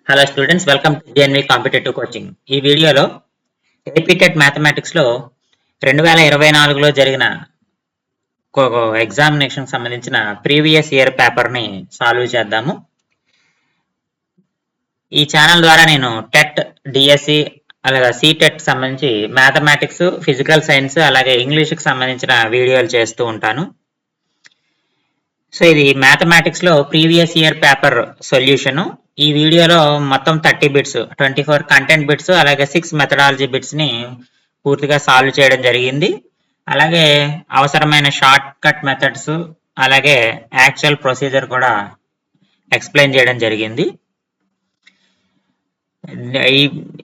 Hello students, welcome to JNV competitive coaching. ఈ వీడియోలో repeated మ్యాథమెటిక్స్లో 2024లో జరిగిన ఎగ్జామినేషన్ సంబంధించిన ప్రీవియస్ ఇయర్ పేపర్ని సాల్వ్ చేద్దాము. ఈ ఛానల్ ద్వారా నేను టెట్, డిఎస్సి అలాగే సిటెట్ సంబంధించి మ్యాథమెటిక్స్, ఫిజికల్ సైన్స్ అలాగే ఇంగ్లీష్కి సంబంధించిన వీడియోలు చేస్తూ ఉంటాను. సో ఇది మ్యాథమెటిక్స్ లో ప్రీవియస్ ఇయర్ పేపర్ సొల్యూషన్. ఈ వీడియోలో మొత్తం 30 బిట్స్, 24 కంటెంట్ బిట్స్ అలాగే 6 మెథడాలజీ బిట్స్ ని పూర్తిగా సాల్వ్ చేయడం జరిగింది. అలాగే అవసరమైన షార్ట్ కట్ మెథడ్స్ అలాగే యాక్చువల్ ప్రొసీజర్ కూడా ఎక్స్ప్లెయిన్ చేయడం జరిగింది.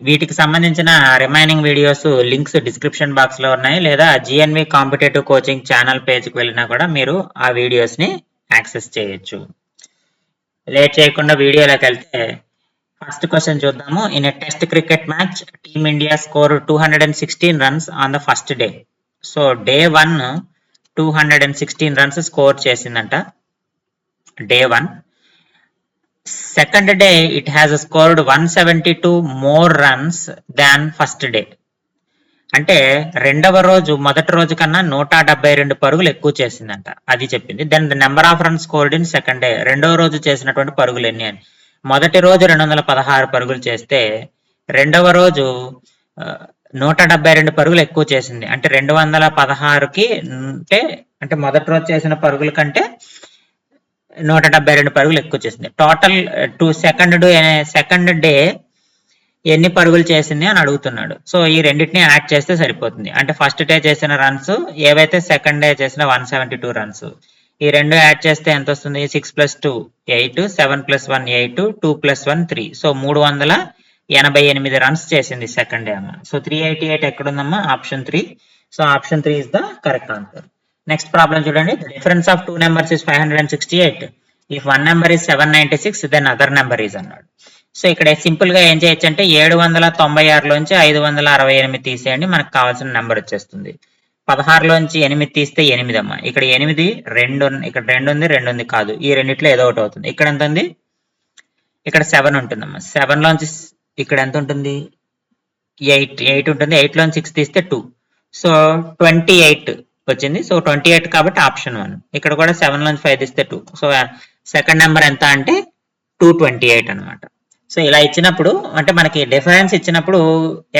వీటికి సంబంధించిన remaining videos links description box లో ఉన్నాయి, లేదా జిఎన్వి కాంపిటేటివ్ కోచింగ్ ఛానల్ పేజ్కి వెళ్ళినా కూడా మీరు ఆ వీడియోస్ ని యాక్సెస్ చేయొచ్చు. లేట్ చేయకుండా వీడియోలోకి వెళ్తే ఫస్ట్ క్వశ్చన్ చూద్దాము. In a test cricket match team India score 216 runs on the first day. So day 1 216 runs score చేసిందంట day 1. Second day it has scored 172 more runs than first day. అంటే రెండవ రోజు మొదటి రోజు కన్నా 172 పరుగులు ఎక్కువ చేసిందంట, అది చెప్పింది. Then the number of runs scored in second day, రెండవ రోజు చేసినటువంటి పరుగులు ఎన్ని అని. మొదటి రోజు 216 పరుగులు చేస్తే రెండవ రోజు 172 పరుగులు ఎక్కువ చేసింది. అంటే 216కి అంటే మొదటి రోజు చేసిన పరుగుల కంటే 172 పరుగులు ఎక్కువ చేసింది. టోటల్ సెకండ్ డే ఎన్ని పరుగులు చేసింది అని అడుగుతున్నాడు. సో ఈ రెండింటిని యాడ్ చేస్తే సరిపోతుంది. అంటే ఫస్ట్ డే చేసిన రన్స్ ఏవైతే సెకండ్ డే చేసిన 172 రన్స్, ఈ రెండు యాడ్ చేస్తే ఎంత వస్తుంది? 6 + 2 8, 7 + 1 8, 2 + 1 3. సో 388 రన్స్ చేసింది సెకండ్ డే అమ్మ. సో 388 ఎక్కడుందమ్మా? Option 3. So option 3 is the correct answer. Next problem చూడండి. The difference of 2 numbers is 568. If one number is 796, then other number is అన్నాడు. సో ఇక్కడ సింపుల్ గా ఏం చేయొచ్చు అంటే 796 లోంచి 568 తీసేయండి, మనకు కావాల్సిన నెంబర్ వచ్చేస్తుంది. 16 లోంచి 8 తీస్తే 8 అమ్మా. ఇక్కడ 8 2, ఇక్కడ 2 ఉంది, 2 ఉంది కాదు, ఈ రెండిట్లో ఏదో ఒకటి అవుతుంది. ఇక్కడ ఎంత ఉంది? ఇక్కడ 7 ఉంటుందమ్మా. 7 లోంచి ఇక్కడ ఎంత ఉంటుంది? 8 ఉంటుంది. 8 లోంచి 6 తీస్తే 2. సో 28 వచ్చింది. సో 28 కాబట్టి ఆప్షన్ 1. ఇక్కడ కూడా 7 లోంచి 5 తీస్తే 2. సో సెకండ్ నెంబర్ ఎంత అంటే 228 అనమాట. సో ఇలా ఇచ్చినప్పుడు అంటే మనకి డిఫరెన్స్ ఇచ్చినప్పుడు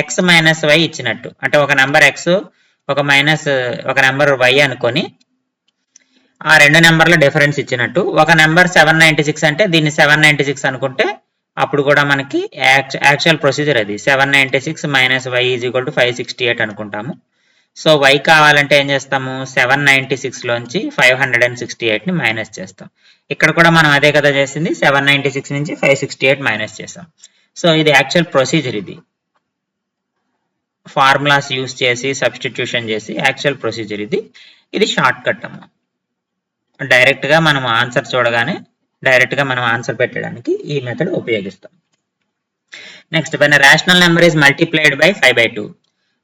ఎక్స్ మైనస్ వై ఇచ్చినట్టు, అంటే ఒక నెంబర్ ఎక్స్ ఒక నెంబర్ వై అనుకొని ఆ రెండు నెంబర్ల డిఫరెన్స్ ఇచ్చినట్టు. ఒక నెంబర్ 796 అంటే దీన్ని 796 అనుకుంటే అప్పుడు కూడా మనకి యాక్చువల్ ప్రొసీజర్ అది 796 - y = 568 అనుకుంటాము. సో y కావాలంటే ఏం చేస్తాము? 796 లోంచి 568 ని మైనస్ చేస్తాం. ఇక్కడ కూడా మనం అదే కదా చేసింది, 796 నుంచి 568 మైనస్ చేస్తాం. సో ఇది యాక్చువల్ ప్రొసీజర్. ఇది ఫార్ములాస్ యూస్ చేసి సబ్స్టిట్యూషన్ చేసి యాక్చువల్ ప్రొసీజర్ ఇది షార్ట్ కట్ అమ్మ. డైరెక్ట్ గా మనం ఆన్సర్ చూడగానే డైరెక్ట్ గా మనం ఆన్సర్ పెట్టడానికి ఈ మెథడ్ ఉపయోగిస్తాం. Next, when rational number is multiplied by 5/2.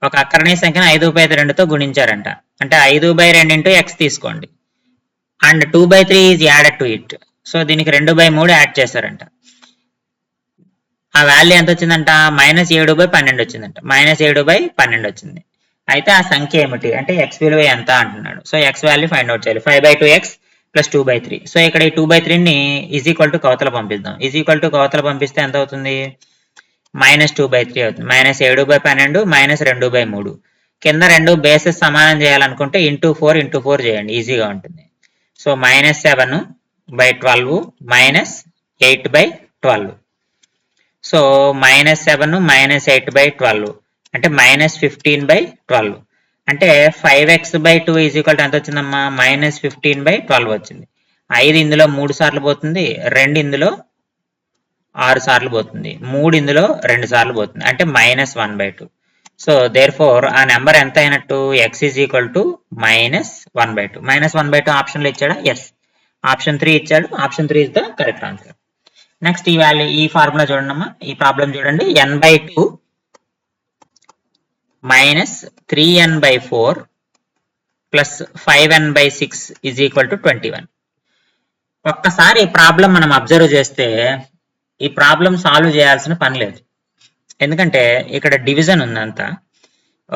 ఒక అకరణీయ సంఖ్యను 5/2తో గుణించారంట. అంటే 5/2 ఇంటూ x తీసుకోండి, and 2/3 is added to it. So దీనికి 2/3 యాడ్ చేశారంట. ఆ వాల్యూ ఎంత వచ్చిందంట? -7/12 వచ్చిందంట. -7/12 వచ్చింది. అయితే ఆ సంఖ్య ఏమిటి అంటే x విలువ ఎంత అంటున్నాడు. So x value find out చేయాలి. 5/2x + 2/3. సో ఇక్కడ ఈ 2/3ని = కవతల పంపిద్దాం. కవతల పంపిస్తే ఎంత అవుతుంది? -2/3 అవుతుంది. -7/12 - 2/3. కింద రెండు బేసెస్ సమానం చేయాలనుకుంటే *4 * 4 చేయండి, ఈజీగా ఉంటుంది. సో -7/12 - 8/12. సో -7 - 8/12 అంటే -15/12. అంటే 5x/2 = ఎంత వచ్చిందమ్మా? -15/12 వచ్చింది. 5 ఇందులో 3 సార్లు పోతుంది, 2 ఇందులో 6 సార్లు పోతుంది, 3 ఇందులో 2 సార్లు పోతుంది, అంటే -1/2. సో దేర్ ఫోర్ ఆ నెంబర్ ఎంత అయినట్టు? x = -1/2. -1/2 ఆప్షన్ లో ఇచ్చాడా? ఎస్, ఆప్షన్ 3 ఇచ్చాడు. Option 3 is the correct answer. Next ఈ ఫార్ములా చూడండి అమ్మా. ఈ ప్రాబ్లం చూడండి. n/2 - 3n/4 + 5n/6 = 21. ఒక్కసారి ఈ ప్రాబ్లం మనం అబ్జర్వ్ చేస్తే ఈ ప్రాబ్లం సాల్వ్ చేయాల్సిన పని లేదు. ఎందుకంటే ఇక్కడ డివిజన్ ఉంది అంతా.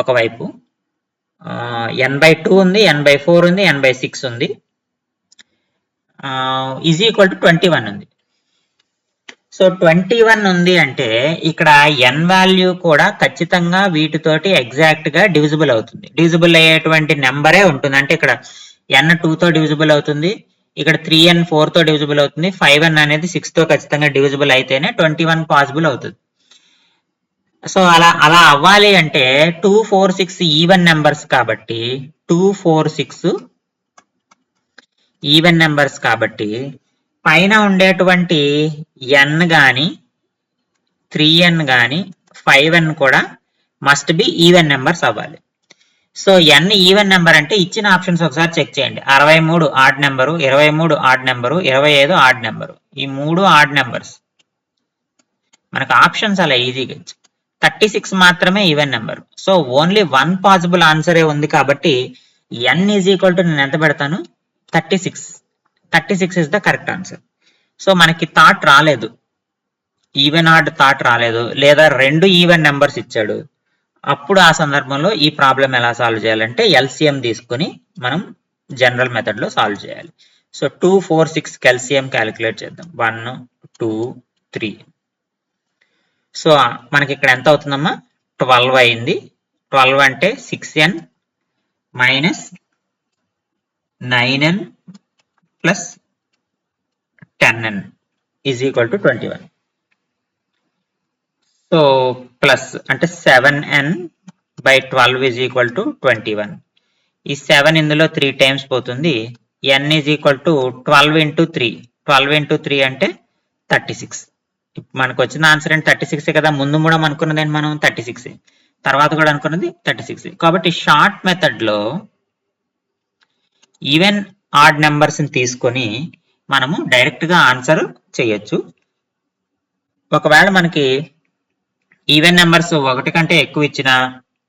ఒకవైపు n/2 ఉంది, n/4 ఉంది, n/6 ఉంది, ఈజ్ ఈక్వల్ టు 21 ఉంది. సో 21 ఉంది అంటే ఇక్కడ n వాల్యూ కూడా ఖచ్చితంగా వీటితోటి ఎగ్జాక్ట్ గా డివిజిబుల్ అవుతుంది. డివిజిబుల్ అయ్యేటువంటి నెంబరే ఉంటుంది. అంటే ఇక్కడ n 2 తో డివిజిబుల్ అవుతుంది, ఇక్కడ 3n 4 తో డివిజిబుల్ అవుతుంది, 5n అనేది 6 తో ఖచ్చితంగా డివిజిబుల్ అయితేనే 21 పాసిబుల్ అవుతుంది. సో అలా అవ్వాలి అంటే 2, 4, 6 ఈవెన్ నెంబర్స్ కాబట్టి 2, 4, 6 ఈవెన్ నెంబర్స్ కాబట్టి పైన ఉండేటువంటి n గాని 3n గాని 5n కూడా మస్ట్ బి ఈవెన్ నెంబర్స్ అవ్వాలి. సో n ఈవెన్ నెంబర్ అంటే ఇచ్చిన ఆప్షన్స్ ఒకసారి చెక్ చేయండి. 63 add number, 23 add number, 25 add number, ఈ 3 ఆడ్ నెంబర్స్. మనకు ఆప్షన్స్ అలా ఈజీగా ఇచ్చు. 36 మాత్రమే even number. So only 1 possible ఆన్సరే ఉంది కాబట్టి n ఈజ్ ఈక్వల్ టు నేను ఎంత పెడతాను, 36. 36 is the correct answer. So మనకి థాట్ రాలేదు, ఈవెన్ ఆడ్ థాట్ రాలేదు, లేదా 2 ఈవెన్ నెంబర్స్ ఇచ్చాడు. అప్పుడు ఆ సందర్భంలో ఈ ప్రాబ్లం ఎలా సాల్వ్ చేయాలంటే ఎల్సిఎం తీసుకుని మనం జనరల్ మెథడ్ లో సాల్వ్ చేయాలి. సో 2, 4, 6 ఎల్సిఎం క్యాలిక్యులేట్ చేద్దాం. 1, 2, 3. సో మనకి ఇక్కడ ఎంత అవుతుందమ్మా, 12 అయింది. 12 అంటే 6n minus 9n plus 10n is equal to 21. So plus అంటే 7n by 12 is equal to 21. ఈ 7 ఇందులో 3 టైమ్స్ పోతుంది. n is equal to 12 into 3. 12 into 3 అంటే 36. మనకు వచ్చిన ఆన్సర్ ఏంటి, 36 కదా. ముందు కూడా అనుకున్నది ఏంటి మనం, 36. తర్వాత కూడా అనుకున్నది 36. కాబట్టి షార్ట్ మెథడ్ లో ఈవెన్ ఆడ్ నెంబర్స్ ని తీసుకొని మనము డైరెక్ట్ గా ఆన్సర్ చేయొచ్చు. ఒకవేళ మనకి ఈవెన్ నెంబర్స్ 1 కంటే ఎక్కువ ఇచ్చినా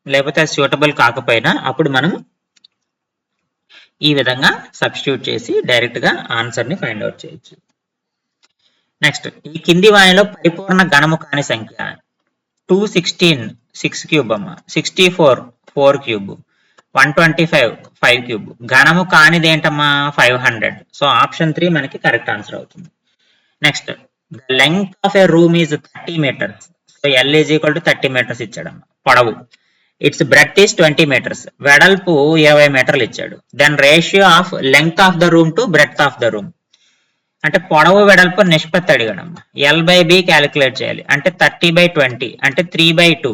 లేకపోతే సూటబుల్ కాకపోయినా అప్పుడు మనం ఈ విధంగా సబ్స్టిట్యూట్ చేసి డైరెక్ట్ గా ఆన్సర్ ని ఫైండ్ అవుట్ చేయొచ్చు. నెక్స్ట్, ఈ కింది వానిలో పరిపూర్ణ గణము కాని సంఖ్య 216 6 క్యూబ్ అమ్మ, 64 4 క్యూబ్, 125 5 క్యూబ్. గణము కానిది ఏంటమ్మా, 500. సో ఆప్షన్ 3 మనకి కరెక్ట్ ఆన్సర్ అవుతుంది. Next, the length of a room is 30 meters. So L is equal to 30 meters ఇచ్చాడమ్మా పొడవు. It's breadth is 20 meters. వెడల్పు 20 మీటర్లు ఇచ్చాడు. Then ratio of length of the room to breadth of the room. అంటే పొడవు వెడల్పు నిష్పత్తి అడిగాడమ్మా. ఎల్ బై బి క్యాలిక్యులేట్ చేయాలి. అంటే 30/20 అంటే 3/2.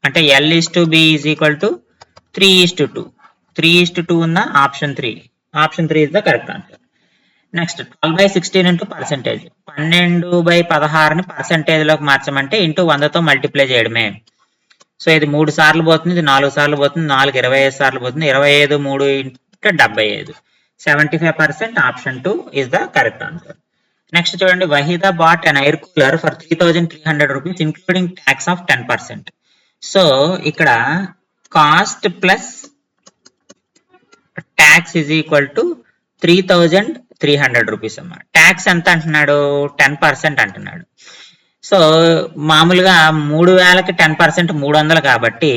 అంటే L is to B is equal to 3:2. 3:2 ఉందా, option 3. Option 3 is the correct answer. Next, 12/16 into percentage. 12/16ని పర్సెంటేజ్ లోకి మార్చమంటే ఇంటూ 100తో మల్టిప్లై చేయడమే. సో ఇది 3 సార్లు పోతుంది, ఇది 4 సార్లు పోతుంది, 4 25 సార్లు పోతుంది. 25 3 into 75. 75%. Option 2 is the correct answer. Next చూడండి, Waheeda bought an air cooler for 3,300 rupees including tax of 10%. So ఇక్కడ cost plus tax is equal to 3,300 rupees అమ్మా. ట్యాక్స్ ఎంత అంటున్నాడు, 10% అంటున్నాడు. సో మామూలుగా 3,000కి 10% 300 కాబట్టి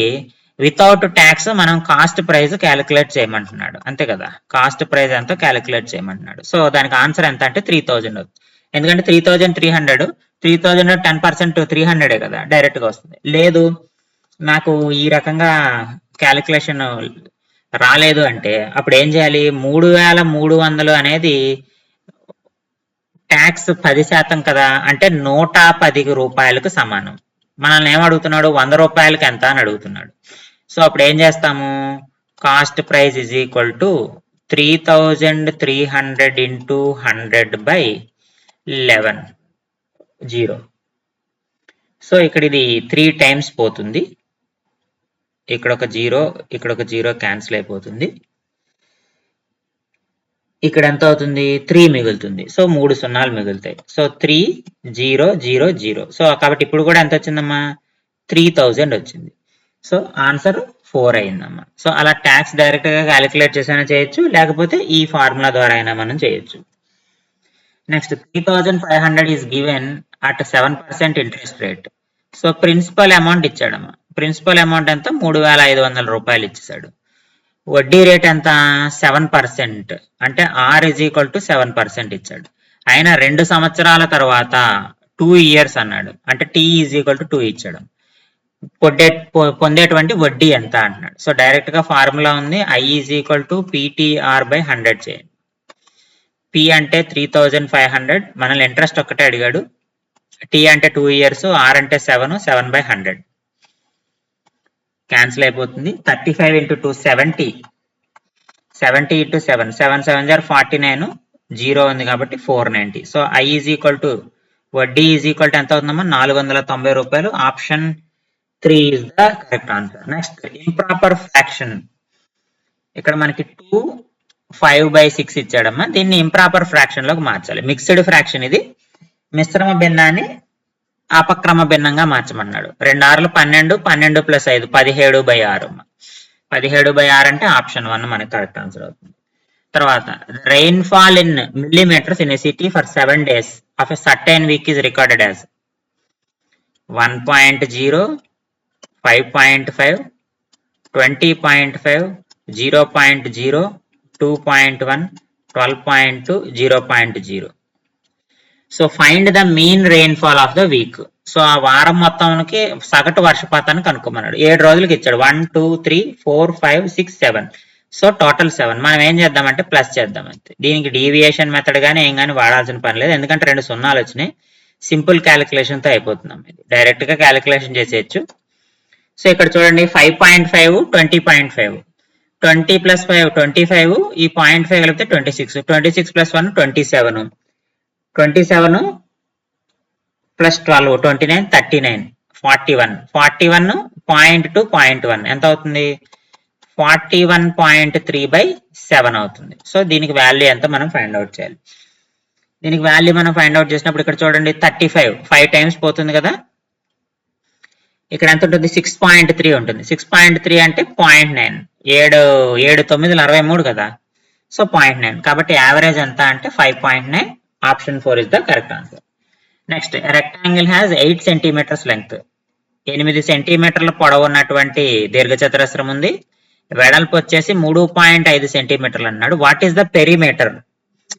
వితౌట్ ట్యాక్స్ మనం కాస్ట్ ప్రైస్ క్యాలిక్యులేట్ చేయమంటున్నాడు, అంతే కదా. కాస్ట్ ప్రైస్ ఎంతో క్యాలిక్యులేట్ చేయమంటున్నాడు. సో దానికి ఆన్సర్ ఎంత అంటే 3,000 అవుతుంది. ఎందుకంటే 3,300 10% 300 కదా, డైరెక్ట్ గా వస్తుంది. లేదు నాకు ఈ రకంగా క్యాలిక్యులేషన్ రాలేదు అంటే అప్పుడు ఏం చేయాలి, 3,300 అనేది ట్యాక్స్ 10% కదా, అంటే 110 రూపాయలకు సమానం. మనల్ని ఏమడుగుతున్నాడు, 100 రూపాయలకి ఎంత అని అడుగుతున్నాడు. సో అప్పుడు ఏం చేస్తాము, cost price is equal to 3,300 into 100/11 0. So ఇక్కడ ఇది 3 టైమ్స్ పోతుంది. ఇక్కడ ఒక 0, ఇక్కడ ఒక 0 క్యాన్సిల్ అయిపోతుంది. ఇక్కడ ఎంత అవుతుంది, 3 మిగులుతుంది. సో 3 సున్నాలు మిగులుతాయి. సో 3 0 0 0. సో కాబట్టి ఇప్పుడు కూడా ఎంత వచ్చిందమ్మా, 3,000 వచ్చింది. సో ఆన్సర్ 4 అయిందమ్మా. సో అలా ట్యాక్స్ డైరెక్ట్ గా క్యాలిక్యులేట్ చేసైనా చేయొచ్చు, లేకపోతే ఈ ఫార్ములా ద్వారా అయినా మనం చేయొచ్చు. Next 3500 is given at 7% interest rate. So principal amount ఇచ్చాడమ్మా. ప్రిన్సిపల్ అమౌంట్ ఎంత 3500 రూపాయలు ఇచ్చేసాడు. వడ్డీ రేట్ ఎంత 7%, అంటే R is equal to 7% ఇచ్చాడు. అయినా 2 సంవత్సరాల తర్వాత 2 years అన్నాడు, అంటే T is equal to 2 ఇచ్చాడు. పొందేటువంటి వడ్డీ ఎంత అంటున్నాడు. సో డైరెక్ట్ గా ఫార్ములా ఉంది, I is equal to PTR by 100 చేయండి. P అంటే 3500, మనల్ని ఇంట్రెస్ట్ ఒక్కటే అడిగాడు. T అంటే 2 years, R అంటే 7 by 100 క్యాన్సిల్ అయిపోతుంది. 35 into 2 70, 70 into 7, 7 7 49, 0 ఉంది కాబట్టి 490. So I is equal to వడ్డీ ఈజ్ ఈక్వల్ టు ఎంత అవుతుందమ్మా 490 రూపాయలు. Option 3 is the correct answer. Next improper fraction. ఇక్కడ మనకి 2 5/6 ఇచ్చాడమ్మా. దీన్ని ఇంప్రాపర్ ఫ్రాక్షన్ లోకి మార్చాలి. మిక్స్డ్ ఫ్రాక్షన్ ఇది. మిశ్రమ భిన్నాన్ని అపక్రమ భిన్నంగా మార్చమన్నాడు. 2 6లు 12, 12 + 5 17/6. 17/6 అంటే ఆప్షన్ 1 మనకి కరెక్ట్ ఆన్సర్ అవుతుంది. తర్వాత rainfall in millimetres in a city for 7 days of a certain week is recorded as 1.0, 5.5, 20.5, 0.0, 2.1, 12.2, 0.0. So find the mean rainfall of the week. So ఆ వారం మొత్తానికి సగటు వర్షపాతాన్ని కనుక్కోమన్నాడు. 7 రోజులకి ఇచ్చాడు. 1 2 3 4 5 6 7. So total 7. మనం ఏం చేద్దామంటే ప్లస్ చేద్దాం అంతే. దీనికి డీవియేషన్ మెథడ్ కానీ ఏం కానీ వాడాల్సిన పని లేదు, ఎందుకంటే 2 సున్నాలు వచ్చినాయి. సింపుల్ క్యాలిక్యులేషన్ తో అయిపోతున్నాం. ఇది డైరెక్ట్ గా క్యాలిక్యులేషన్ చేసేయచ్చు. సో ఇక్కడ చూడండి 5.5 20.5, 20 + 5 25, ఈ 0.5 కలిపితే 26, 26 + 1 27, 27 + 12 29, 39, 41, 41 0.2 0.1 ఎంత అవుతుంది 41.3/7 అవుతుంది. సో దీనికి వాల్యూ ఎంత మనం ఫైండ్ అవుట్ చేయాలి. దీనికి వాల్యూ మనం ఫైండ్ అవుట్ చేసినప్పుడు ఇక్కడ చూడండి 35 5 టైమ్స్ పోతుంది కదా. ఇక్కడ ఎంత ఉంటుంది 6.3 ఉంటుంది. 6.3 అంటే 0.9, 7 9 63 కదా. సో 0.9 కాబట్టి యావరేజ్ ఎంత అంటే 5.9. Option 4 is the correct answer. Next rectangle has 8 centimeters length. 8 సెంటీమీటర్ల పొడవు ఉన్నటువంటి దీర్ఘచతురస్రం ఉంది. వెడల్పు వచ్చేసి 3.5 సెంటీమీటర్లు అన్నాడు. వాట్ ఈస్ ద పెరిమీటర్,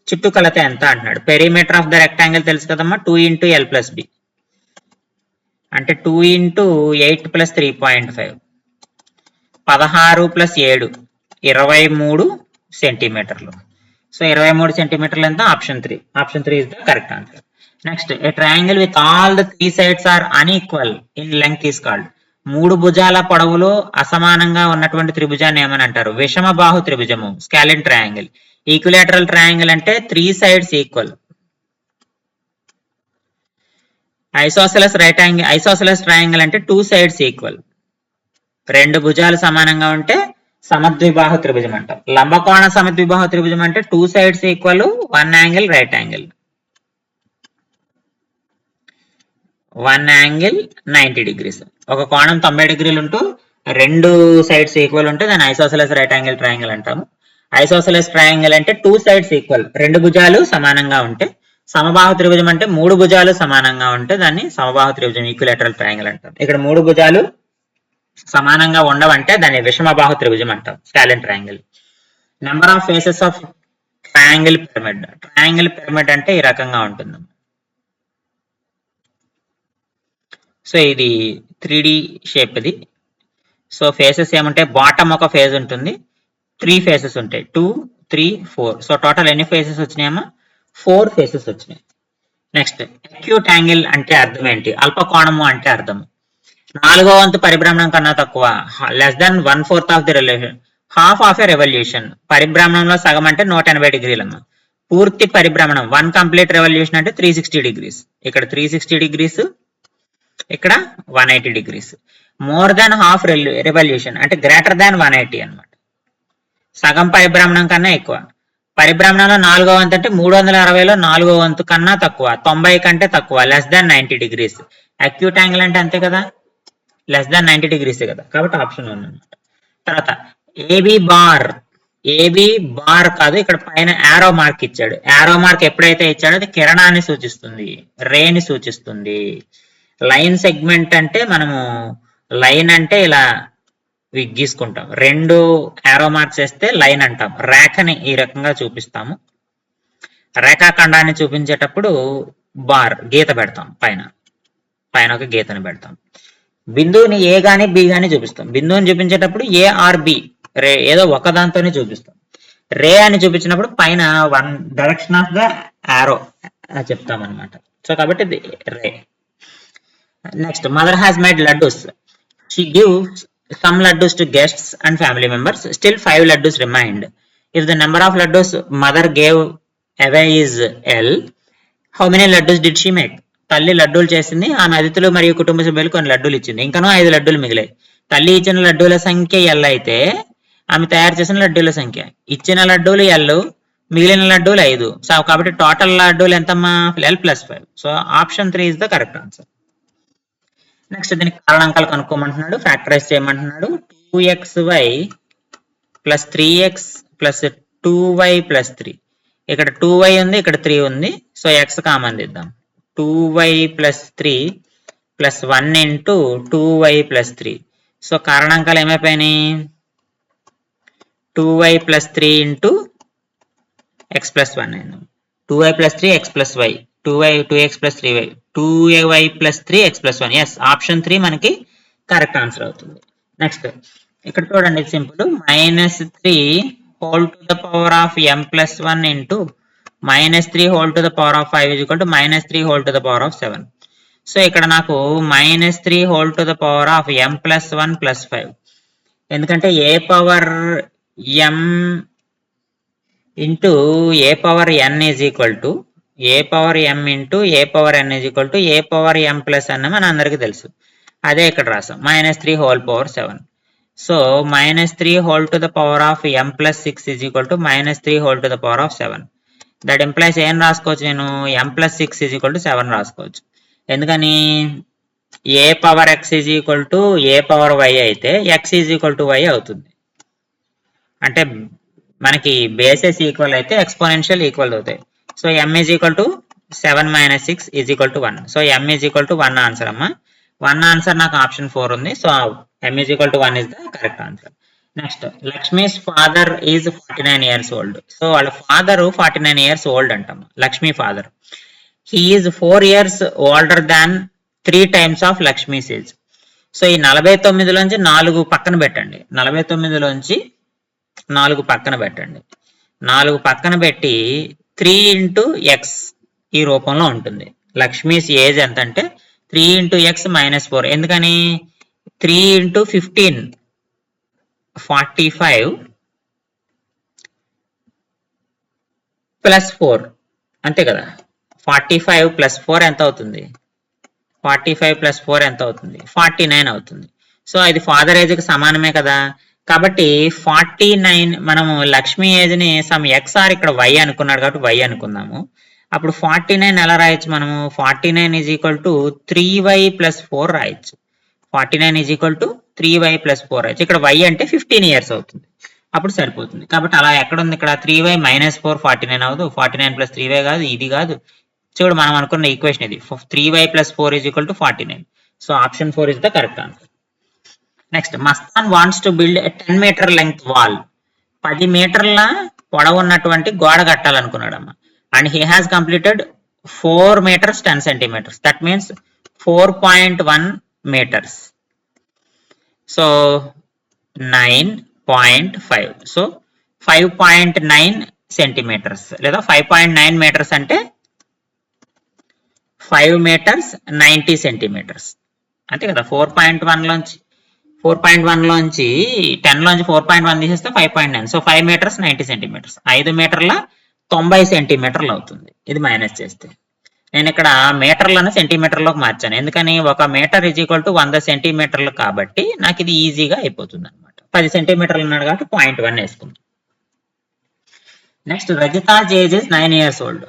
చుట్టుకొలత ఎంత అంటున్నాడు. పెరిమీటర్ ఆఫ్ ద రెక్టాంగిల్ తెలుసు కదమ్మా, 2 × L + B అంటే 2 × 8 + 3.5, 16 + 7 23 సెంటీమీటర్లు. సో 23 సెంటీమీటర్లు ఎంత option 3. Option 3 is the correct answer. Next a triangle with all the 3 sides are unequal in length is called. 3 భుజాల పొడవులో అసమానంగా ఉన్నటువంటి త్రిభుజాన్ని ఏమని అంటారు. విషమ బాహు త్రిభుజము, స్కాలిన్ ట్రయాంగిల్. ఈక్విలేటరల్ ట్రయాంగిల్ అంటే 3 sides ఈక్వల్. ఐసోసెలస్ ట్రయాంగిల్ అంటే 2 sides ఈక్వల్. 2 భుజాలు సమానంగా ఉంటే సమద్విబాహు త్రిభుజం అంటాం. లంబకోణ సమద్విబాహు త్రిభుజం అంటే 2 sides equal, 1 angle right angle, 1 angle 90 degrees. ఒక కోణం 90 డిగ్రీలు ఉంటూ 2 sides ఈక్వల్ ఉంటే దాన్ని ఐసోసెలస్ రైట్ యాంగిల్ ట్రయాంగిల్ అంటాము. ఐసోసెలస్ ట్రయాంగిల్ అంటే 2 sides ఈక్వల్, 2 భుజాలు సమానంగా ఉంటే. సమబాహు త్రిభుజం అంటే 3 భుజాలు సమానంగా ఉంటే దాన్ని సమబాహు త్రిభుజం ఈక్విలేటరల్ ట్రయాంగిల్ అంటాం. ఇక్కడ 3 భుజాలు సమానంగా ఉండవంటే దాన్ని విషమబాహు త్రిభుజం అంటాం, scalene triangle. Number of faces of triangle pyramid. Triangle pyramid అంటే ఈ రకంగా ఉంటుంది. సో ఇది 3D షేప్ ఇది. సో ఫేసెస్ ఏమంటే బాటమ్ ఒక ఫేజ్ ఉంటుంది, 3 ఫేసెస్ ఉంటాయి, 2 3 4. సో టోటల్ ఎన్ని ఫేసెస్ వచ్చినాయమ్మా 4 ఫేసెస్ వచ్చినాయి. నెక్స్ట్ అక్యూట్ యాంగిల్ అంటే అర్థం ఏంటి. అల్పకోణము అంటే అర్థం 4వ వంతు పరిభ్రమణం కన్నా తక్కువ, less than 1/4 of the revolution, half of a revolution. పరిభ్రమణంలో సగం అంటే 180 డిగ్రీలమ్మా. పూర్తి పరిభ్రమణం 1 కంప్లీట్ రెవల్యూషన్ అంటే 360 degrees. ఇక్కడ 360 degrees, ఇక్కడ 180 degrees. More than half revolution అంటే గ్రేటర్ దాన్ 180 అన్నమాట. సగం పరిభ్రమణం కన్నా ఎక్కువ. పరిభ్రమణంలో 4వ వంతు అంటే 360లో 4వ వంతు కన్నా తక్కువ, 90 కంటే తక్కువ, లెస్ దాన్ 90 degrees. అక్యూట్ యాంగిల్ అంటే అంతే కదా, లెస్ దాన్ 90 degrees కదా, కాబట్టి ఆప్షన్ 1 అన్నమాట. తర్వాత ఏబి బార్ ఏబి బార్ కాదు, ఇక్కడ పైన యారో మార్క్ ఇచ్చాడు. యారో మార్క్ ఎప్పుడైతే ఇచ్చాడో అది కిరణాన్ని సూచిస్తుంది, రేని సూచిస్తుంది. లైన్ సెగ్మెంట్ అంటే మనము లైన్ అంటే ఇలా గీసుకుంటాం, రెండు యారో మార్క్స్ వేస్తే లైన్ అంటాం. రేఖని ఈ రకంగా చూపిస్తాము. రేఖాఖండాన్ని చూపించేటప్పుడు బార్ గీత పెడతాం, పైన పైన ఒక గీతని పెడతాం. బిందువుని ఏ గాని బి గాని చూపిస్తాం. బిందువుని చూపించేటప్పుడు ఏ ఆర్ బి రే ఏదో ఒక దాంతోనే చూపిస్తాం. రే అని చూపించినప్పుడు పైన one direction of the arrow చెప్తాం అనమాట. సో కాబట్టి ఇది ray. Next, mother has made laddus. She gives some laddus to guests and family members. Still 5 laddus remained. If the number of laddus mother gave away is L, how many laddus did she make? తల్లి లడ్డూలు చేసింది, ఆమె అతిథులు మరియు కుటుంబ సభ్యులు కొన్ని లడ్డూలు ఇచ్చింది, ఇంకనూ 5 లడ్డూలు మిగిలాయి. తల్లి ఇచ్చిన లడ్డూల సంఖ్య ఎల్ అయితే ఆమె తయారు చేసిన లడ్డూల సంఖ్య, ఇచ్చిన లడ్డూలు ఎల్, మిగిలిన లడ్డూలు 5. సో కాబట్టి టోటల్ లడ్డూలు ఎంతమ్మా? L + 5. So option 3 is the correct answer. Next, దీనికి కారణాంకాలు కనుక్కోమంటున్నాడు, ఫ్యాక్టరైజ్ చేయమంటున్నాడు. 2xy + 3x + 2y + 3. ఇక్కడ 2y ఉంది, ఇక్కడ 3 ఉంది. సో x కామన్ తీద్దాం. 2y + 3 + 1 × 2y + 3. So కారణాంకాలు ఏమైపోయినాయి? 2y + 3 × x + 1 అయింది. 2y + 3 x + y, 2x + 3y, 2y + 3 x + 1. Yes, option 3 మనకి కరెక్ట్ ఆన్సర్ అవుతుంది. నెక్స్ట్, ఇక్కడ చూడండి, simple. -3 whole to the power of m + 1 × -3 whole to the power of 5 = -3 whole to the power of 7. So ఇక్కడ నాకు -3 whole to the power of m + 1 + 5, ఎందుకంటే a power m into a power n is equal to a power m into a power n is equal to a power m + n మన అందరికీ తెలుసు. అదే ఇక్కడ రాసాం, -3 whole power 7. So -3 whole to the power of m + 6 is equal to -3 whole to the power of 7. That implies ఏం రాసుకోవచ్చు నేను? m + 6 is equal to 7 రాసుకోవచ్చు. ఎందుకని? a power x is equal to a power y అయితే x is equal to y అవుతుంది. అంటే మనకి bases equal అయితే ఎక్స్పోనెన్షియల్ ఈక్వల్ అవుతాయి. So m is equal to 7 - 6 is equal to 1. So m is equal to 1 answer అమ్మా. 1 answer నాకు option 4 ఉంది. So m is equal to 1 is the correct answer. Next, Lakshmi's father is 49 years old. So వాళ్ళ father 49 years old అంటాం. Lakshmi father. He is 4 years older than 3 times of Lakshmi's age. So ఈ 49లోంచి 4 పక్కన పెట్టండి. 49లోంచి 4 పక్కన పెట్టండి. 4 పక్కన పెట్టి 3 × x ఈ రూపంలో ఉంటుంది. లక్ష్మీస్ ఏజ్ ఎంత అంటే 3 × x - 4. ఎందుకని? 3 × 15 45 + 4 అంతే కదా. 45 + 4 ఎంత అవుతుంది? 45 + 4 ఎంత అవుతుంది? 49 అవుతుంది. సో ఇది ఫాదర్ ఏజ్ కి సమానమే కదా. కాబట్టి 49 మనము లక్ష్మీ ఏజ్ ని సమ్ XR ఇక్కడ y అనుకున్నాడు కాబట్టి y అనుకుందాము. అప్పుడు 49 ఎలా రాయొచ్చు మనము? 49 ఈజ్ ఈక్వల్ టు 3y + 4 రాయొచ్చు. 49 ఈజ్ ఈక్వల్ టు 3y + 4 రాయొచ్చు. ఇక్కడ y అంటే 15 years అవుతుంది, అప్పుడు సరిపోతుంది. కాబట్టి అలా ఎక్కడ ఉంది? ఇక్కడ 3y - 4 49 అవ్వదు. 49 + 3y కాదు, ఇది కాదు. చూడు, మనం అనుకున్న ఈక్వేషన్ ఇది. 3y + 4 is equal to 49. So option 4 is the correct answer. Next, Mastan wants to build 10 meter length wall. 10 మీటర్ల పొడవు ఉన్నటువంటి గోడ కట్టాలనుకున్నాడమ్మా. And he has completed 4 meters 10 centimeters. That means 4.1 meters. So 9.5. So 5.9 centimeters లేదా 5.9 meters అంటే 5 meters 90 centimeters అంతే కదా. 4.1 లోంచి 10 లోంచి 4.1 తీసేస్తే 5.9. సో 5 meters 90 centimeters, 5 మీటర్ల 90 సెంటీమీటర్లు అవుతుంది. ఇది మైనస్ చేస్తే నేను ఇక్కడ మీటర్లను సెంటీమీటర్లోకి మార్చాను. ఎందుకని? 1 మీటర్ ఈజ్ ఈక్వల్ టు 100 సెంటీమీటర్లు కాబట్టి నాకు ఇది ఈజీగా అయిపోతుంది అనమాట. 10 సెంటీమీటర్లు ఉన్నాడు కాబట్టి 0.1 వేసుకుందాం. Next, Rajitha age is 9 years old.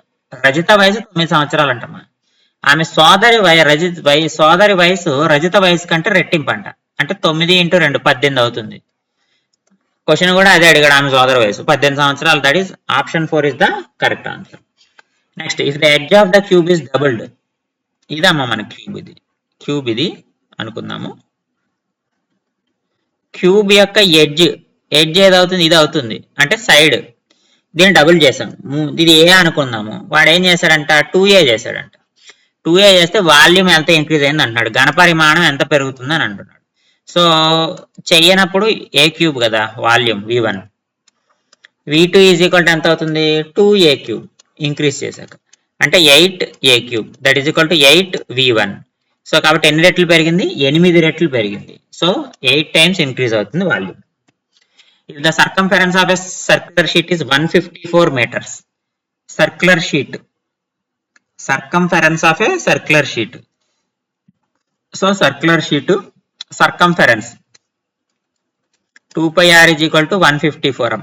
Rajitha వయసు 9 సంవత్సరాలు అంటమ్మా. ఆమె సోదరి వయసు రజిత వయసు కంటే రెట్టింపు అంట. అంటే 9 × 2 18 అవుతుంది. క్వశ్చన్ కూడా అదే అడిగాడు, ఆమె సోదర వయసు 18 సంవత్సరాలు. That is option 4 is the correct answer. Next, if the edge of the cube is doubled. ఇదమ్మా మన క్యూబ్ ఇది అనుకుందాము. క్యూబ్ యొక్క ఎడ్జ్ ఏదవుతుంది, ఇది అవుతుంది అంటే సైడ్. దీన్ని డబుల్ చేసాం, ఇది ఏ అనుకుందాము. వాడు ఏం చేశాడంట, 2a చేశాడంట. 2a చేస్తే వాల్యూమ్ ఎంత ఇంక్రీజ్ అయింది అంటున్నాడు, ఘనపరిమాణం ఎంత పెరుగుతుంది అని అంటున్నాడు. సో చెయ్యనప్పుడు ఏ క్యూబ్ కదా volume v1, v2 is equal to ఎంత అవుతుంది, 2a క్యూబ్ ఇంక్రీజ్ చేశాక అంటే 8a cube, that is equal to 8v1. So కాబట్టి ఎన్ని రెట్లు పెరిగింది, 8 రెట్లు పెరిగింది. సో 8 టైమ్స్ ఇంక్రీజ్ అవుతుంది volume. If the circumference of a circular sheet is 154 meters. Circumference of a circular sheet. So circular sheet circumference 2πr is equal to 154 m.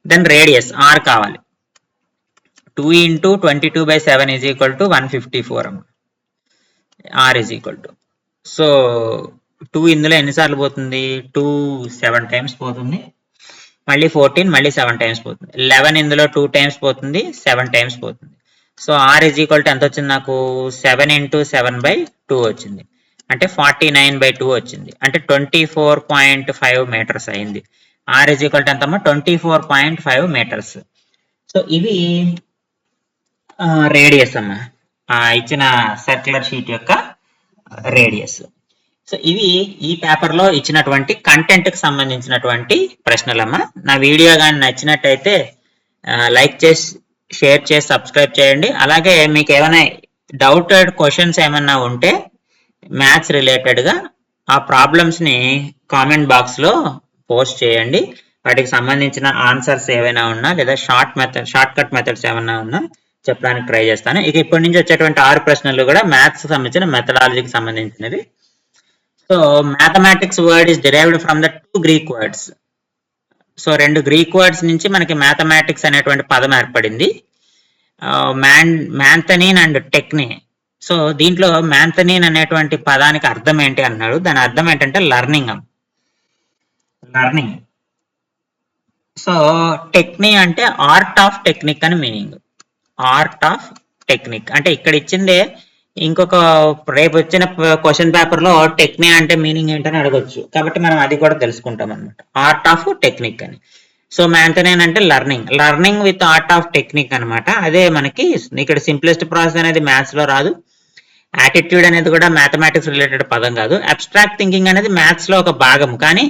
Then radius r కావాలి, 2 into 22/7 is equal to 154 m. r is equal to, so 2 ఇందులో ఎన్నిసార్లు పోతుంది, 2 7 times పోతుంది, మళ్ళీ 14 మళ్ళీ 7 times పోతుంది, 11 ఇందులో 2 times పోతుంది, 7 టైమ్స్ పోతుంది. So r is equal to ఎంత వచ్చింది నాకు, 7 into 7/2 వచ్చింది, అంటే 49/2 వచ్చింది, అంటే 24.5 meters అయింది. r is equal to ఎంతమ్మా, 24.5 meters. సో ఇవి రేడియస్ అమ్మా, ఇచ్చిన సర్క్యులర్ షీట్ యొక్క రేడియస్. సో ఇవి ఈ పేపర్ లో ఇచ్చినటువంటి కంటెంట్ కి సంబంధించినటువంటి ప్రశ్నలమ్మా. నా వీడియో కానీ నచ్చినట్టయితే లైక్ చేసి, షేర్ చేసి, సబ్స్క్రైబ్ చేయండి. అలాగే మీకు ఏమైనా డౌటెడ్ క్వశ్చన్స్ ఏమన్నా ఉంటే మ్యాథ్స్ రిలేటెడ్ గా ఆ ప్రాబ్లమ్స్ ని కామెంట్ బాక్స్ లో పోస్ట్ చేయండి. వాటికి సంబంధించిన ఆన్సర్స్ ఏవైనా ఉన్నా లేదా షార్ట్ కట్ మెథడ్స్ ఏమైనా ఉన్నా చెప్పడానికి ట్రై చేస్తాను. ఇక ఇప్పటి నుంచి వచ్చేటువంటి 6 ప్రశ్నలు కూడా మ్యాథ్స్ సంబంధించిన మెథడాలజీకి సంబంధించినవి. So mathematics word is derived from the 2 Greek words. So 2 Greek words నుంచి మనకి మ్యాథమెటిక్స్ అనేటువంటి పదం ఏర్పడింది, మ్యాంథనీన్ అండ్ టెక్నీ. సో దీంట్లో మ్యాంథనీన్ అనేటువంటి పదానికి అర్థం ఏంటి అన్నాడు, దాని అర్థం ఏంటంటే లర్నింగ్. సో టెక్నీ అంటే ఆర్ట్ ఆఫ్ టెక్నిక్ అని మీనింగ్. ఆర్ట్ ఆఫ్ టెక్నిక్ అంటే ఇక్కడ ఇచ్చిందే, ఇంకొక రేపు వచ్చిన క్వశ్చన్ పేపర్ లో టెక్నీ అంటే మీనింగ్ ఏంటని అడగొచ్చు, కాబట్టి మనం అది కూడా తెలుసుకుంటాం అనమాట, ఆర్ట్ ఆఫ్ టెక్నిక్ అని. సో మ్యాంథనీన్ అంటే learning with art of technique అనమాట. అదే మనకి ఇక్కడ సింప్లెస్ట్ ప్రాసెస్ అనేది మ్యాథ్స్ లో రాదు, యాటిట్యూడ్ అనేది కూడా మ్యాథమెటిక్స్ రిలేటెడ్ పదం కాదు, అబ్స్ట్రాక్ట్ థింకింగ్ అనేది మ్యాథ్స్ లో ఒక భాగం, కానీ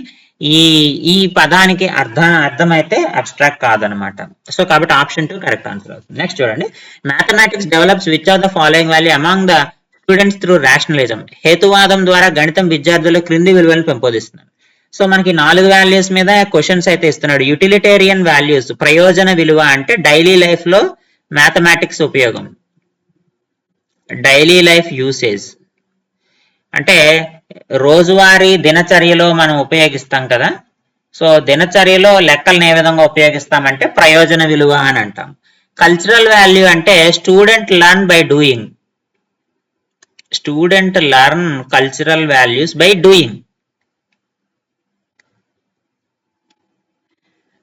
ఈ పదానికి అర్థమైతే అబ్స్ట్రాక్ట్ కాదనమాట. సో కాబట్టి ఆప్షన్ 2 కరెక్ట్ ఆన్సర్ అవుతుంది. నెక్స్ట్ చూడండి, mathematics develops which of the following value among the students through rationalism. హేతువాదం ద్వారా గణితం విద్యార్థుల క్రింది విలువలను పెంపొందిస్తున్నారు. సో మనకి 4 వాల్యూస్ మీద క్వశ్చన్స్ అయితే ఇస్తున్నాడు. యూటిలిటేరియన్ వాల్యూస్, ప్రయోజన విలువ అంటే డైలీ లైఫ్ లో మ్యాథమెటిక్స్ ఉపయోగం, డైలీ లైఫ్ యూసేజ్ అంటే రోజువారీ దినచర్యలో మనం ఉపయోగిస్తాం కదా. సో దినచర్యలో లెక్కలను ఏ విధంగా ఉపయోగిస్తామంటే ప్రయోజన విలువ అని అంటాం. కల్చరల్ వాల్యూ అంటే student learn by doing, student learn cultural values by doing.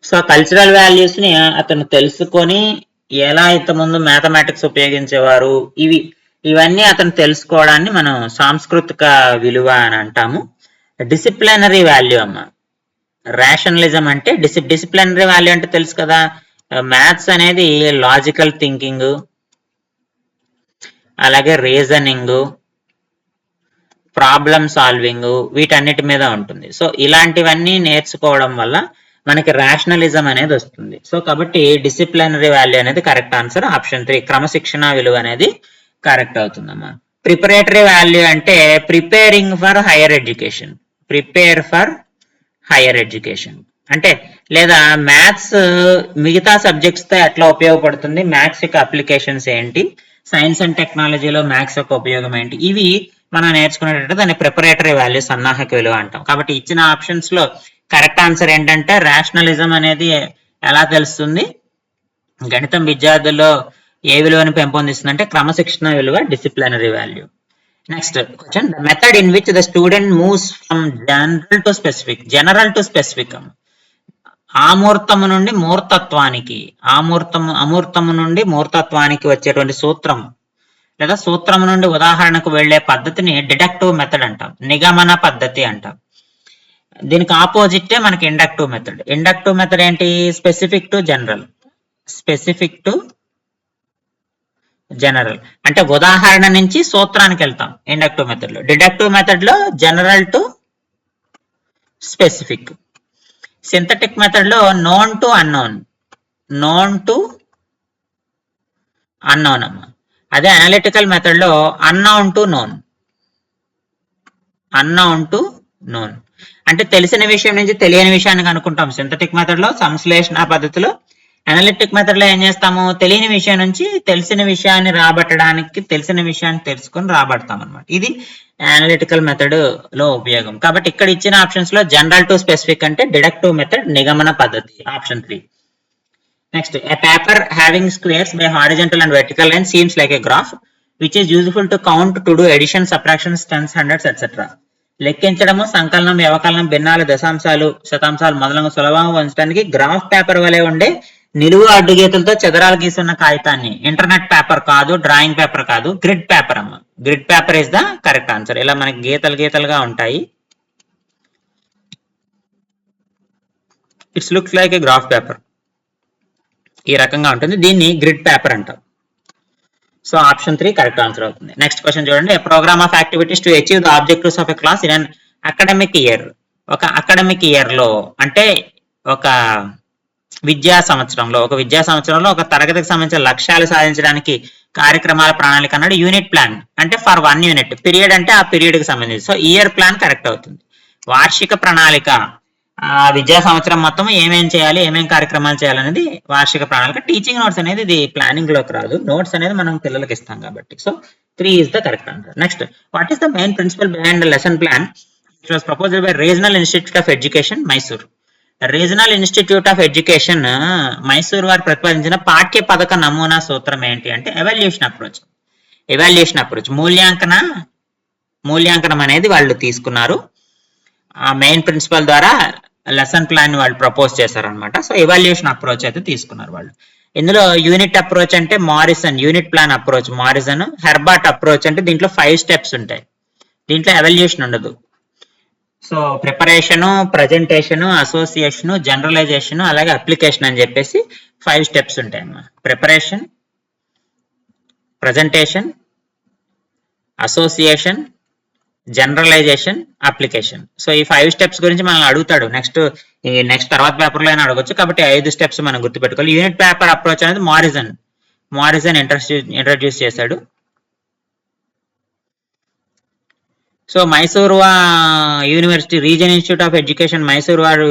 So cultural values ని అతను తెలుసుకొని ఎలా ఇంతకుముందు మ్యాథమెటిక్స్ ఉపయోగించేవారు, ఇవన్నీ అతను తెలుసుకోవడాన్ని మనం సాంస్కృతిక విలువ అని అంటాము. డిసిప్లినరీ వాల్యూ అమ్మ, రేషనలిజం అంటే డిసిప్లినరీ వాల్యూ అంటే తెలుసు కదా, మ్యాథ్స్ అనేది లాజికల్ థింకింగ్, అలాగే రీజనింగ్, ప్రాబ్లమ్ సాల్వింగ్, వీటన్నిటి మీద ఉంటుంది. సో ఇలాంటివన్నీ నేర్చుకోవడం వల్ల మనకి రేషనలిజం అనేది వస్తుంది. సో కాబట్టి డిసిప్లినరీ వాల్యూ అనేది కరెక్ట్ ఆన్సర్, ఆప్షన్ 3 క్రమశిక్షణ విలువ అనేది కరెక్ట్ అవుతుందమ్మా. ప్రిపరేటరీ వాల్యూ అంటే preparing for higher education, prepare for higher education అంటే, లేదా మ్యాథ్స్ మిగతా సబ్జెక్ట్స్ తో ఎట్లా ఉపయోగపడుతుంది, మ్యాథ్స్ యొక్క అప్లికేషన్స్ ఏంటి, సైన్స్ అండ్ టెక్నాలజీలో మ్యాథ్స్ యొక్క ఉపయోగం ఏంటి, ఇవి మనం నేర్చుకునేటట్టు దాన్ని ప్రిపరేటరీ వాల్యూ, సన్నాహక విలువ అంటాం. కాబట్టి ఇచ్చిన ఆప్షన్స్ లో కరెక్ట్ ఆన్సర్ ఏంటంటే రేషనలిజం అనేది ఎలా తెలుస్తుంది, గణితం విద్యార్థుల్లో ఏ విలువను పెంపొందిస్తుంది అంటే క్రమశిక్షణ విలువ, disciplinary value. Next question, the method in which the student moves from general to specific ఆమూర్తము నుండి మూర్తత్వానికి, అమూర్తము నుండి మూర్తత్వానికి వచ్చేటువంటి సూత్రం లేదా సూత్రం నుండి ఉదాహరణకు వెళ్లే పద్ధతిని డిడక్టివ్ మెథడ్ అంటాం, నిగమన పద్ధతి అంటాం. దీనికి ఆపోజిట్ మనకి ఇండక్టివ్ మెథడ్. ఇండక్టివ్ మెథడ్ ఏంటి? Specific to general. Specific to general అంటే ఉదాహరణ నుంచి సూత్రానికి వెళ్తాం ఇండక్టివ్ మెథడ్ లో. డిడక్టివ్ మెథడ్ లో general to specific. Synthetic method లో known to unknown, known to unknown అమ్మ. అదే అనలిటికల్ మెథడ్ లో unknown to known, unknown to known. అంటే తెలిసిన విషయం నుంచి తెలియని విషయాన్ని కనుక్కుంటాం సింథటిక్ మెథడ్ లో, సంశ్లేషణ పద్ధతిలో. అనలిటిక్ మెథడ్ లో ఏం చేస్తాము? తెలియని విషయం నుంచి తెలిసిన విషయాన్ని రాబట్టడానికి, తెలిసిన విషయాన్ని తెలుసుకొని రాబడతాం అనమాట. ఇది అనలిటికల్ మెథడ్ లో ఉపయోగం. కాబట్టి ఇక్కడ ఇచ్చిన ఆప్షన్స్ లో జనరల్ టు స్పెసిఫిక్ అంటే డిడక్టివ్ మెథడ్, నిగమన పద్ధతి, option 3. Next, a paper having squares by horizontal and vertical line seems like a graph which is useful to count, to do addition, subtractions, tens, hundreds, etc. లెక్కించడము, సంకలనం, వ్యవకలనం, భిన్నాలు, దశాంశాలు, శతాంశాలు మొదలగు సులభంగా ఉంచడానికి graph paper వలె ఉండే నిలువు అడ్డు గీతలతో చదరాలు గీసున్న కాగితాన్ని, ఇంటర్నెట్ పేపర్ కాదు, డ్రాయింగ్ పేపర్ కాదు, గ్రిడ్ పేపర్ అమ్మ. Grid paper is the correct answer. ఇలా మనకి గీతలు గీతలుగా ఉంటాయి. It's looks like a graph paper. ఈ రకంగా ఉంటుంది, దీన్ని గ్రిడ్ పేపర్ అంటారు. సో ఆప్షన్ 3 కరెక్ట్ ఆన్సర్ అవుతుంది. నెక్స్ట్ క్వశ్చన్ చూడండి. A program of activities to achieve the objectives of a class in an academic year. ఒక అకాడమిక్ ఇయర్ లో అంటే ఒక విద్యా సంవత్సరంలో ఒక తరగతికి సంబంధించిన లక్ష్యాలు సాధించడానికి కార్యక్రమాల ప్రణాళిక అన్నాడు. యూనిట్ ప్లాన్ అంటే ఫర్ 1 యూనిట్, పీరియడ్ అంటే ఆ పీరియడ్ కి సంబంధించి. సో ఇయర్ ప్లాన్ కరెక్ట్ అవుతుంది. వార్షిక ప్రణాళిక, ఆ విద్యా సంవత్సరం మొత్తం ఏమేం చేయాలి, ఏమేం కార్యక్రమాలు చేయాలనేది వార్షిక ప్రణాళిక. టీచింగ్ నోట్స్ అనేది ఇది ప్లానింగ్ లోకి రాదు, నోట్స్ అనేది మనం పిల్లలకి ఇస్తాం కాబట్టి. So 3 is the correct answer. Next, what is the main principle behind the lesson plan which was proposed by Regional Institute of Education, Mysore? Regional institute of education Mysore వారు ప్రతిపాదించిన పాఠ్య పథక నమూనా సూత్రం ఏంటి అంటే ఎవాల్యుయేషన్ అప్రోచ్. ఎవాల్యుయేషన్ అప్రోచ్, మూల్యాంకనం అనేది వాళ్ళు తీసుకున్నారు. ఆ మెయిన్ ప్రిన్సిపల్ ద్వారా లెసన్ ప్లాన్ వాళ్ళు ప్రపోజ్ చేశారనమాట. సో ఎవాల్యుయేషన్ అప్రోచ్ అయితే తీసుకున్నారు వాళ్ళు. ఇందులో యూనిట్ అప్రోచ్ అంటే Morrison, unit plan approach Morrison. Herbart approach అంటే దీంట్లో 5 స్టెప్స్ ఉంటాయి, దీంట్లో ఎవాల్యుయేషన్ ఉండదు. So preparation, presentation, association, generalisation, అలాగే అప్లికేషన్ అని చెప్పేసి 5 స్టెప్స్ ఉంటాయి అన్నమాట. Preparation, presentation, association, generalisation, application. So ఈ 5 స్టెప్స్ గురించి మనం అడుగుతాడు నెక్స్ట్ తర్వాత పేపర్ లో అయినా అడగొచ్చు. కాబట్టి 5 స్టెప్స్ మనం గుర్తుపెట్టుకోవాలి. యూనిట్ పేపర్ అప్రోచ్ అనేది మారిసన్ ఇంట్రడ్యూస్ చేశాడు. So Mysore university reason institute of education Mysore వారు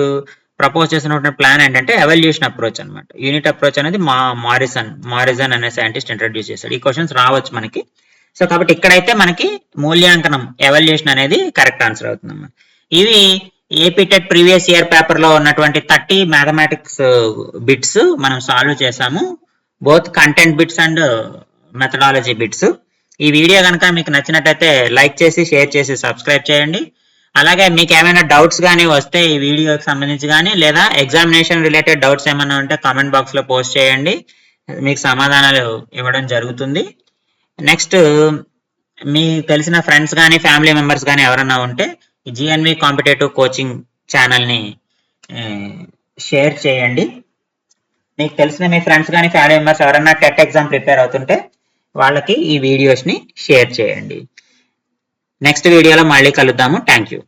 ప్రపోజ్ చేసినటువంటి ప్లాన్ ఏంటంటే ఎవల్యూషన్ అప్రోచ్ అనమాట. యూనిట్ అప్రోచ్ అనేది మారిసన్ అనే సైంటిస్ట్ ఇంట్రడ్యూస్ చేశాడు. ఈ క్వశ్చన్స్ రావచ్చు మనకి. సో కాబట్టి ఇక్కడైతే మనకి మూల్యాంకనం, ఎవల్యూషన్ అనేది కరెక్ట్ ఆన్సర్ అవుతుంది అన్నమాట. ఇవి ఏపీటెట్ ప్రీవియస్ ఇయర్ పేపర్ లో ఉన్నటువంటి 30 మ్యాథమెటిక్స్ బిట్స్ మనం సాల్వ్ చేసాము, both content bits and methodology bits. ఈ వీడియో కనుక మీకు నచ్చినట్లయితే లైక్ చేసి, షేర్ చేసి, సబ్స్క్రైబ్ చేయండి. అలాగే మీకు ఏమైనా డౌట్స్ కానీ వస్తే ఈ వీడియోకి సంబంధించి కానీ, లేదా ఎగ్జామినేషన్ రిలేటెడ్ డౌట్స్ ఏమైనా ఉంటే కామెంట్ బాక్స్ లో పోస్ట్ చేయండి, మీకు సమాధానాలు ఇవ్వడం జరుగుతుంది. నెక్స్ట్, మీకు తెలిసిన ఫ్రెండ్స్ కానీ ఫ్యామిలీ మెంబర్స్ కానీ ఎవరైనా ఉంటే ఈ జిఎన్వి కాంపిటేటివ్ కోచింగ్ ఛానల్ని షేర్ చేయండి. మీకు తెలిసిన మీ ఫ్రెండ్స్ కానీ ఫ్యామిలీ మెంబర్స్ ఎవరైనా టెట్ ఎగ్జామ్ ప్రిపేర్ అవుతుంటే వాళ్ళకి ఈ వీడియోస్ని షేర్ చేయండి. నెక్స్ట్ వీడియోలో మళ్ళీ కలుద్దాము. Thank you.